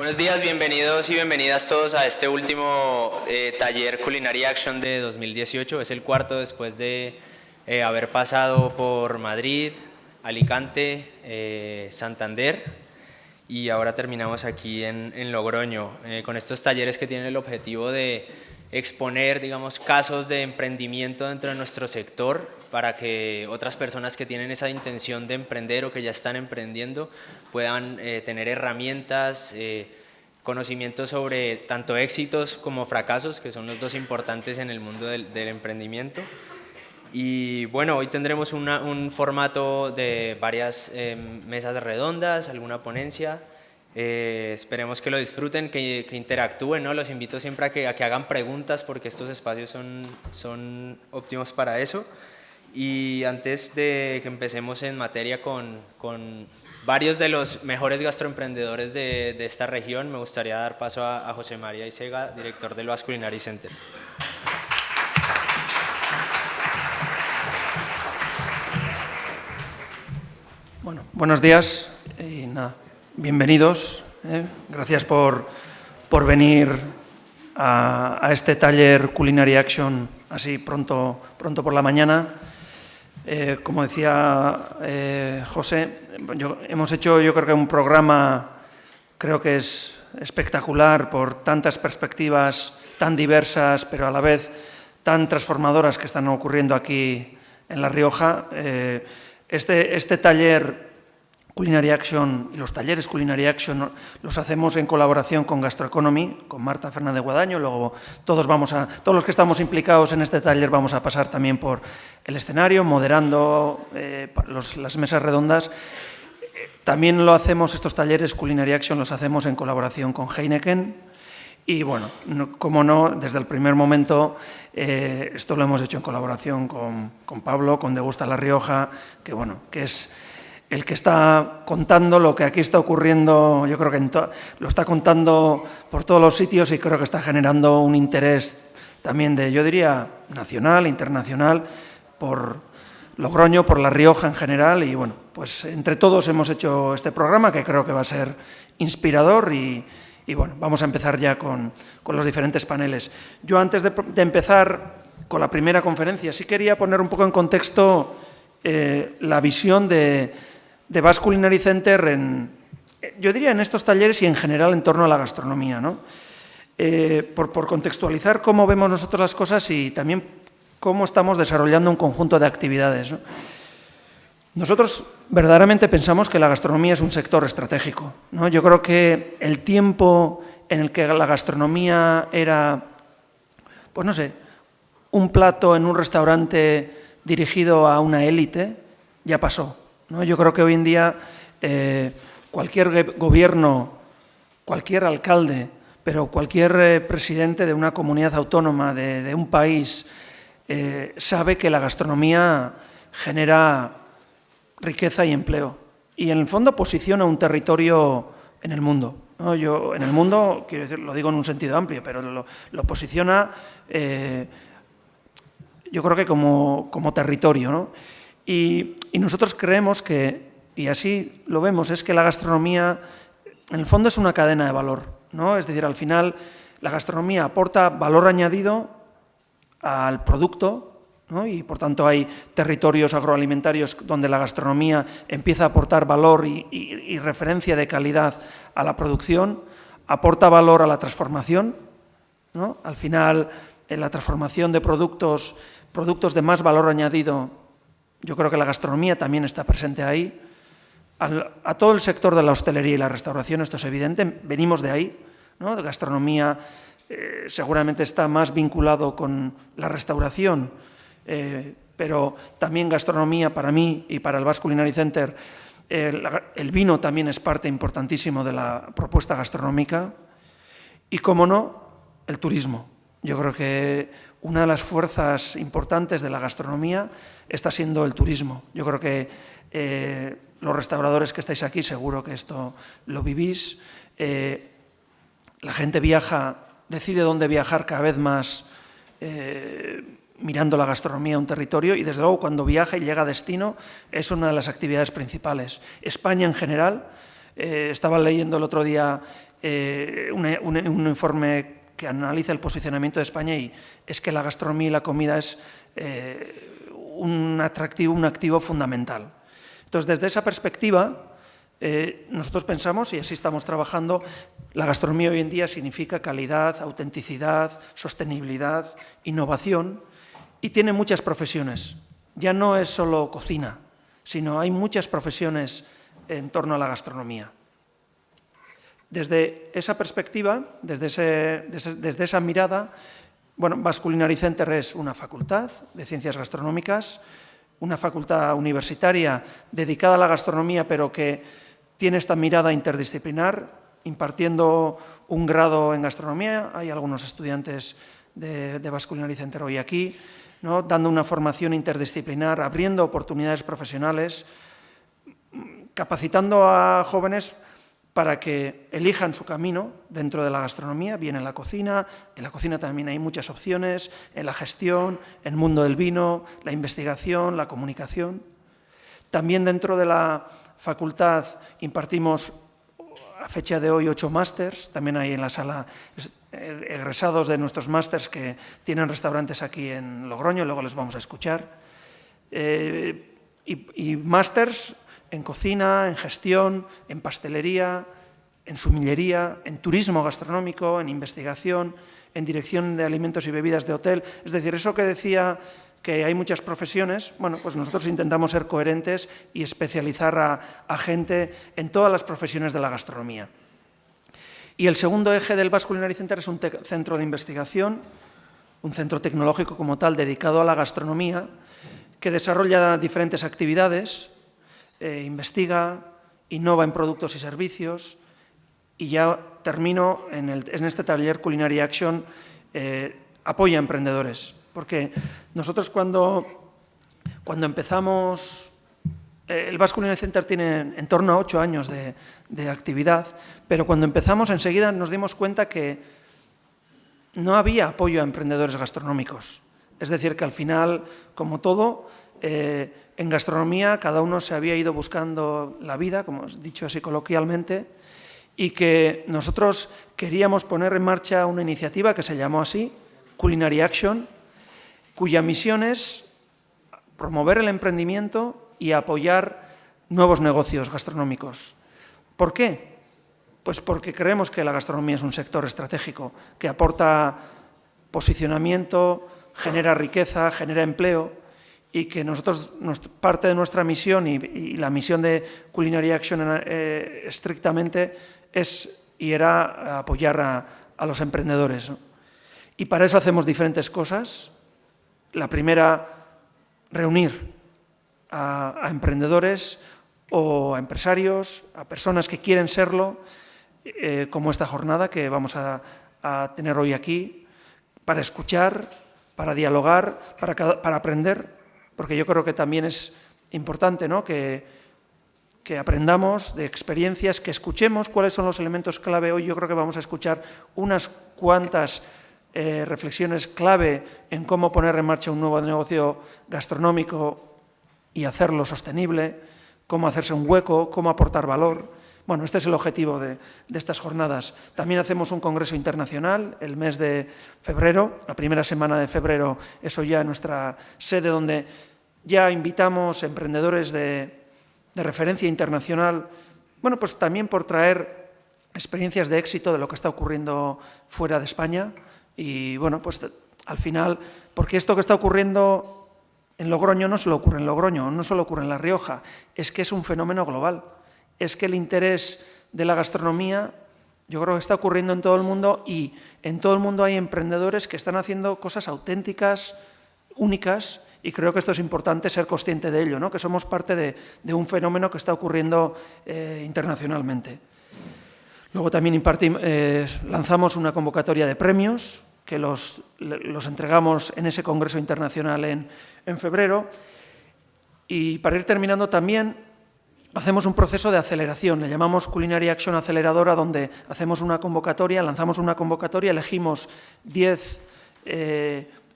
Buenos días, bienvenidos y bienvenidas todos a este último taller Culinary Action de 2018. Es el cuarto después de haber pasado por Madrid, Alicante, Santander y ahora terminamos aquí en Logroño con estos talleres que tienen el objetivo de exponer, digamos, casos de emprendimiento dentro de nuestro sector para que otras personas que tienen esa intención de emprender o que ya están emprendiendo puedan tener herramientas, conocimientos sobre tanto éxitos como fracasos, que son los dos importantes en el mundo del emprendimiento. Y bueno, hoy tendremos un formato de varias mesas redondas, alguna ponencia. Esperemos que lo disfruten, que interactúen, ¿no? Los invito siempre a que hagan preguntas porque estos espacios son óptimos para eso. Y antes de que empecemos en materia con varios de los mejores gastroemprendedores de esta región, me gustaría dar paso a José María Isega, director del Basque Culinary Center. Bueno, buenos días y nada, bienvenidos. Gracias por venir a este taller Culinary Action así pronto por la mañana. Como decía José, hemos hecho yo creo que un programa, creo que es espectacular por tantas perspectivas tan diversas, pero a la vez tan transformadoras que están ocurriendo aquí en La Rioja. Este taller Culinary Action y los talleres Culinary Action los hacemos en colaboración con Gastroeconomy, con Marta Fernández Guadaño. Luego todos los que estamos implicados en este taller vamos a pasar también por el escenario, moderando las mesas redondas. También lo hacemos, estos talleres Culinary Action los hacemos en colaboración con Heineken. Y bueno, como no, desde el primer momento esto lo hemos hecho en colaboración con Pablo, con Degusta La Rioja, que es el que está contando lo que aquí está ocurriendo. Yo creo que lo está contando por todos los sitios y creo que está generando un interés también yo diría, nacional, internacional, por Logroño, por La Rioja en general. Y bueno, pues entre todos hemos hecho este programa que creo que va a ser inspirador y bueno, vamos a empezar ya con los diferentes paneles. Yo antes de empezar con la primera conferencia sí quería poner un poco en contexto la visión de Basque Culinary Center yo diría en estos talleres y en general en torno a la gastronomía, ¿no? Por contextualizar cómo vemos nosotros las cosas y también cómo estamos desarrollando un conjunto de actividades, ¿no? Nosotros verdaderamente pensamos que la gastronomía es un sector estratégico, ¿no? Yo creo que el tiempo en el que la gastronomía era, pues no sé, un plato en un restaurante dirigido a una élite, ya pasó, ¿no? Yo creo que hoy en día cualquier gobierno, cualquier alcalde, pero cualquier presidente de una comunidad autónoma, de un país, sabe que la gastronomía genera riqueza y empleo. Y en el fondo posiciona un territorio en el mundo, ¿no? En el mundo, quiero decir, lo digo en un sentido amplio, pero lo posiciona yo creo que como territorio, ¿no? Y nosotros creemos que, y así lo vemos, es que la gastronomía en el fondo es una cadena de valor, ¿no? Es decir, al final la gastronomía aporta valor añadido al producto, ¿no? Y por tanto hay territorios agroalimentarios donde la gastronomía empieza a aportar valor y referencia de calidad a la producción, aporta valor a la transformación, ¿no? Al final, en la transformación de productos de más valor añadido, yo creo que la gastronomía también está presente ahí. A todo el sector de la hostelería y la restauración, esto es evidente, venimos de ahí, ¿no? De gastronomía seguramente está más vinculado con la restauración, pero también gastronomía para mí y para el Basque Culinary Center, el vino también es parte importantísimo de la propuesta gastronómica y, como no, el turismo. Yo creo que una de las fuerzas importantes de la gastronomía está siendo el turismo. Yo creo que los restauradores que estáis aquí seguro que esto lo vivís. La gente decide dónde viajar cada vez más mirando la gastronomía a un territorio y desde luego cuando viaja y llega a destino es una de las actividades principales. España en general Estaba leyendo el otro día un informe que analiza el posicionamiento de España y es que la gastronomía y la comida es un activo fundamental. Entonces, desde esa perspectiva, nosotros pensamos, y así estamos trabajando, la gastronomía hoy en día significa calidad, autenticidad, sostenibilidad, innovación, y tiene muchas profesiones. Ya no es solo cocina, sino hay muchas profesiones en torno a la gastronomía. Desde esa perspectiva, desde esa mirada, bueno, Basque Culinary Center es una facultad de ciencias gastronómicas, una facultad universitaria dedicada a la gastronomía, pero que tiene esta mirada interdisciplinar, impartiendo un grado en gastronomía. Hay algunos estudiantes de Basque Culinary Center hoy aquí, ¿no?, dando una formación interdisciplinar, abriendo oportunidades profesionales, capacitando a jóvenes para que elijan su camino dentro de la gastronomía, bien en la cocina también hay muchas opciones, en la gestión, en el mundo del vino, la investigación, la comunicación. También dentro de la facultad impartimos, a fecha de hoy, 8 másters, también hay en la sala egresados de nuestros másters que tienen restaurantes aquí en Logroño, luego les vamos a escuchar, y másters en cocina, en gestión, en pastelería, en sumillería, en turismo gastronómico, en investigación, en dirección de alimentos y bebidas de hotel. Es decir, eso que decía que hay muchas profesiones, bueno, pues nosotros intentamos ser coherentes y especializar a gente en todas las profesiones de la gastronomía. Y el segundo eje del Basque Culinary Center es un centro de investigación, un centro tecnológico como tal dedicado a la gastronomía, que desarrolla diferentes actividades, investiga, innova en productos y servicios, y ya termino en este taller Culinary Action, apoya a emprendedores, porque nosotros cuando empezamos, el Basque Culinary Center tiene en torno a 8 años de actividad, pero cuando empezamos enseguida nos dimos cuenta que no había apoyo a emprendedores gastronómicos. Es decir, que al final, como todo, en gastronomía cada uno se había ido buscando la vida, como os he dicho así coloquialmente, y que nosotros queríamos poner en marcha una iniciativa que se llamó así, Culinary Action, cuya misión es promover el emprendimiento y apoyar nuevos negocios gastronómicos. ¿Por qué? Pues porque creemos que la gastronomía es un sector estratégico que aporta posicionamiento, genera riqueza, genera empleo, y que nosotros, parte de nuestra misión y la misión de Culinary Action estrictamente es y era apoyar a los emprendedores, ¿no? Y para eso hacemos diferentes cosas. La primera, reunir a emprendedores o a empresarios, a personas que quieren serlo, como esta jornada que vamos a tener hoy aquí, para escuchar, para dialogar, para aprender, porque yo creo que también es importante, ¿no?, que aprendamos de experiencias, que escuchemos cuáles son los elementos clave. Hoy yo creo que vamos a escuchar unas cuantas reflexiones clave en cómo poner en marcha un nuevo negocio gastronómico y hacerlo sostenible, cómo hacerse un hueco, cómo aportar valor. Bueno, este es el objetivo de estas jornadas. También hacemos un congreso internacional el mes de febrero, la primera semana de febrero, eso ya en nuestra sede, donde ya invitamos emprendedores de referencia internacional, bueno, pues también por traer experiencias de éxito de lo que está ocurriendo fuera de España. Y bueno, pues al final, porque esto que está ocurriendo en Logroño no solo ocurre en Logroño, no solo ocurre en La Rioja, es que es un fenómeno global. Es que el interés de la gastronomía, yo creo que está ocurriendo en todo el mundo, y en todo el mundo hay emprendedores que están haciendo cosas auténticas, únicas, y creo que esto es importante ser consciente de ello, ¿no?, que somos parte de un fenómeno que está ocurriendo internacionalmente. Luego también lanzamos una convocatoria de premios que los entregamos en ese Congreso Internacional en febrero. Y para ir terminando también hacemos un proceso de aceleración, le llamamos Culinary Action Aceleradora, donde hacemos una convocatoria, lanzamos una convocatoria, elegimos 10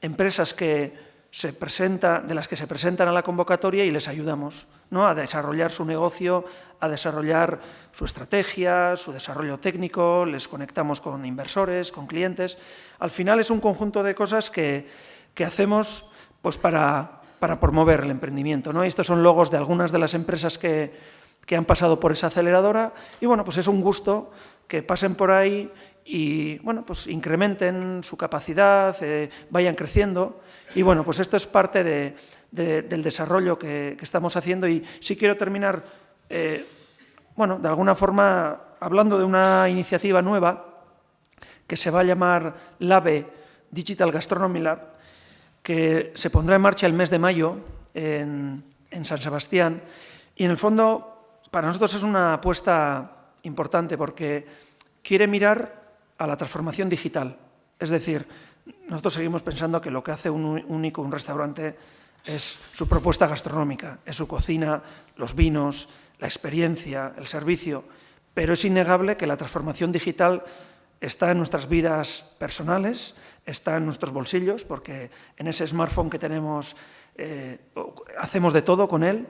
empresas que de las que se presentan a la convocatoria y les ayudamos, ¿no?, a desarrollar su negocio, a desarrollar su estrategia, su desarrollo técnico, les conectamos con inversores, con clientes. Al final es un conjunto de cosas que hacemos pues, para promover el emprendimiento, ¿no? Y estos son logos de algunas de las empresas que han pasado por esa aceleradora y bueno, pues es un gusto que pasen por ahí y bueno, pues incrementen su capacidad, vayan creciendo y bueno, pues esto es parte del desarrollo que estamos haciendo y sí quiero terminar, bueno, de alguna forma hablando de una iniciativa nueva que se va a llamar LABE, Digital Gastronomy Lab, que se pondrá en marcha el mes de mayo en San Sebastián y en el fondo para nosotros es una apuesta importante porque quiere mirar a la transformación digital. Es decir, nosotros seguimos pensando que lo que hace un restaurante es su propuesta gastronómica, es su cocina, los vinos, la experiencia, el servicio, pero es innegable que la transformación digital está en nuestras vidas personales, está en nuestros bolsillos, porque en ese smartphone que tenemos hacemos de todo con él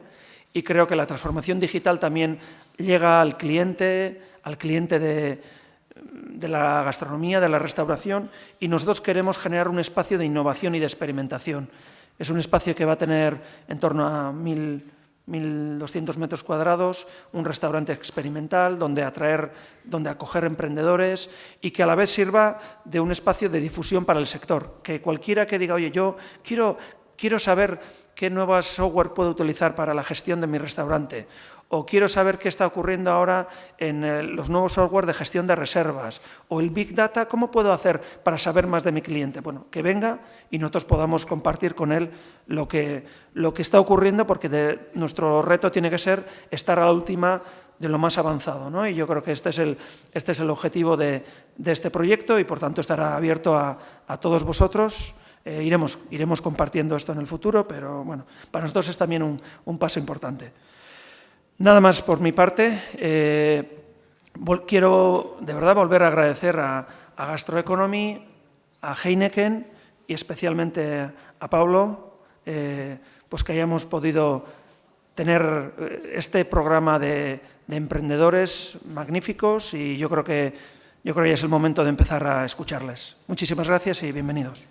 y creo que la transformación digital también llega al cliente de la gastronomía, de la restauración y nosotros queremos generar un espacio de innovación y de experimentación. Es un espacio que va a tener en torno a 1.200 metros cuadrados, un restaurante experimental donde acoger emprendedores y que a la vez sirva de un espacio de difusión para el sector. Que cualquiera que diga, oye, yo quiero saber qué nuevas software puedo utilizar para la gestión de mi restaurante o quiero saber qué está ocurriendo ahora en los nuevos software de gestión de reservas o el Big Data, ¿cómo puedo hacer para saber más de mi cliente? Bueno, que venga y nosotros podamos compartir con él lo que está ocurriendo porque nuestro reto tiene que ser estar a la última de lo más avanzado, ¿no? Y yo creo que este es el objetivo de este proyecto y por tanto estará abierto a todos vosotros. Iremos compartiendo esto en el futuro, pero bueno, para nosotros es también un paso importante. Nada más por mi parte. Quiero de verdad volver a agradecer a Gastroeconomy, a Heineken y especialmente a Pablo, pues que hayamos podido tener este programa de emprendedores magníficos y yo creo que ya es el momento de empezar a escucharles. Muchísimas gracias y bienvenidos.